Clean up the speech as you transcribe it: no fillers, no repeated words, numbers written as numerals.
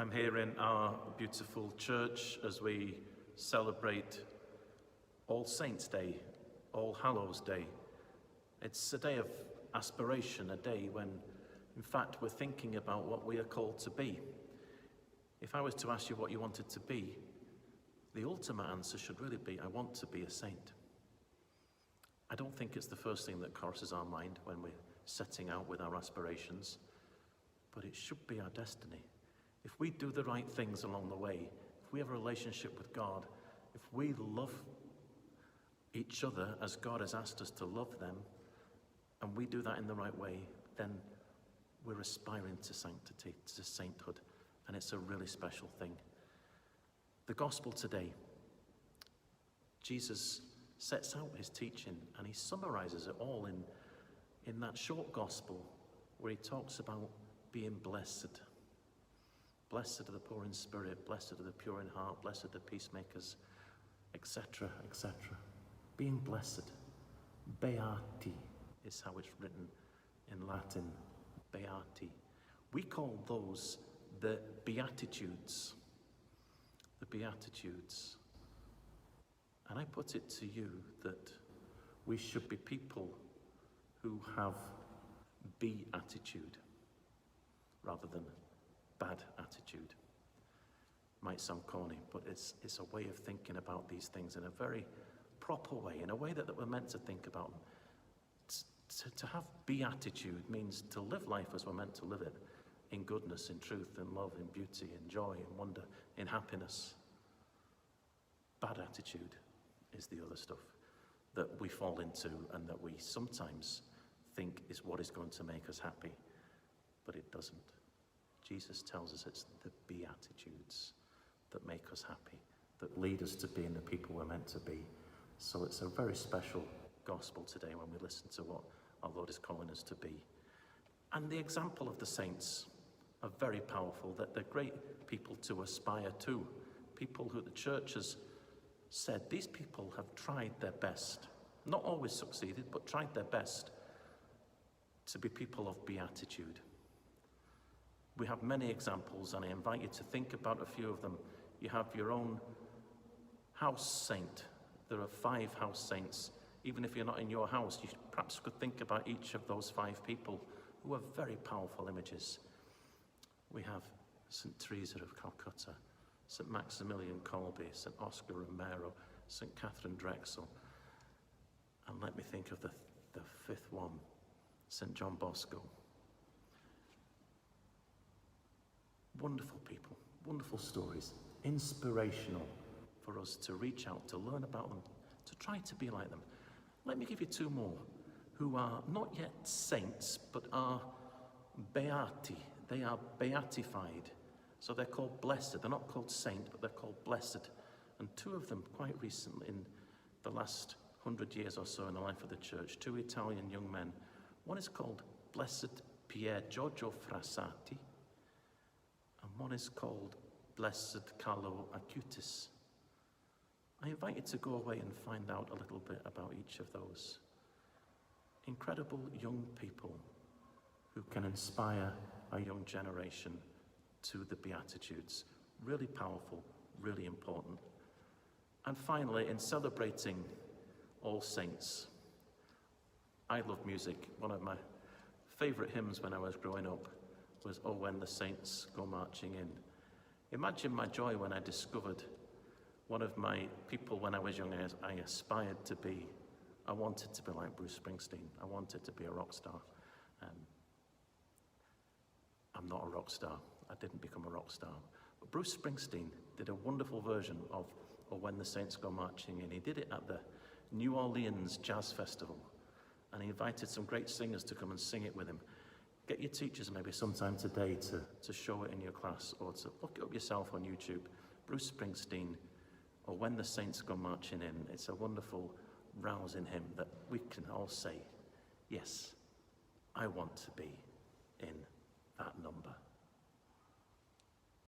I'm here in our beautiful church as we celebrate All Saints' Day, All Hallows' Day. It's a day of aspiration, a day when, in fact, we're thinking about what we are called to be. If I was to ask you what you wanted to be, the ultimate answer should really be, I want to be a saint. I don't think it's the first thing that crosses our mind when we're setting out with our aspirations, but it should be our destiny. If we do the right things along the way, if we have a relationship with God, if we love each other as God has asked us to love them, and we do that in the right way, then we're aspiring to sanctity, to sainthood, and it's a really special thing. The gospel today, Jesus sets out his teaching and he summarizes it all in that short gospel where he talks about being blessed. Blessed are the poor in spirit, blessed are the pure in heart, blessed are the peacemakers, etc., etc. Being blessed, beati is how it's written in Latin, beati. We call those the Beatitudes. The Beatitudes. And I put it to you that we should be people who have beatitude rather than bad attitude. Might sound corny, but it's a way of thinking about these things in a very proper way, in a way that we're meant to think about them. To have beatitude means to live life as we're meant to live it, in goodness, in truth, in love, in beauty, in joy, in wonder, in happiness. Bad attitude is the other stuff that we fall into and that we sometimes think is what is going to make us happy, but it doesn't. Jesus tells us it's the Beatitudes that make us happy, that lead us to being the people we're meant to be. So it's a very special gospel today when we listen to what our Lord is calling us to be. And the example of the saints are very powerful, that they're great people to aspire to, people who the church has said, these people have tried their best, not always succeeded, but tried their best to be people of beatitude. We have many examples, and I invite you to think about a few of them. You have your own house saint. There are 5 house saints. Even if you're not in your house, you perhaps could think about each of those 5 people who are very powerful images. We have St. Teresa of Calcutta, St. Maximilian Kolbe, St. Oscar Romero, St. Catherine Drexel, and let me think of the 5th one, St. John Bosco. Wonderful people, wonderful stories, inspirational for us to reach out, to learn about them, to try to be like them. Let me give you 2 more who are not yet saints, but are beati. They are beatified. So they're called blessed. They're not called saint, but they're called blessed. And 2 of them quite recently, in the last 100 years or so in the life of the church, 2 Italian young men. One is called Blessed Pier Giorgio Frassati, and one is called Blessed Carlo Acutis. I invite you to go away and find out a little bit about each of those. Incredible young people who can inspire our young generation to the Beatitudes. Really powerful, really important. And finally, in celebrating All Saints, I love music. One of my favourite hymns when I was growing up was "Oh, When the Saints Go Marching In." Imagine my joy when I discovered one of my people when I was young I aspired to be. I wanted to be like Bruce Springsteen. I wanted to be a rock star. I'm not a rock star. I didn't become a rock star. But Bruce Springsteen did a wonderful version of "Oh, When the Saints Go Marching In." He did it at the New Orleans Jazz Festival. And he invited some great singers to come and sing it with him. Get your teachers maybe sometime today to show it in your class, or to look it up yourself on YouTube. Bruce Springsteen, "Or When the Saints Go Marching In." It's a wonderful, rousing hymn that we can all say, yes, I want to be in that number.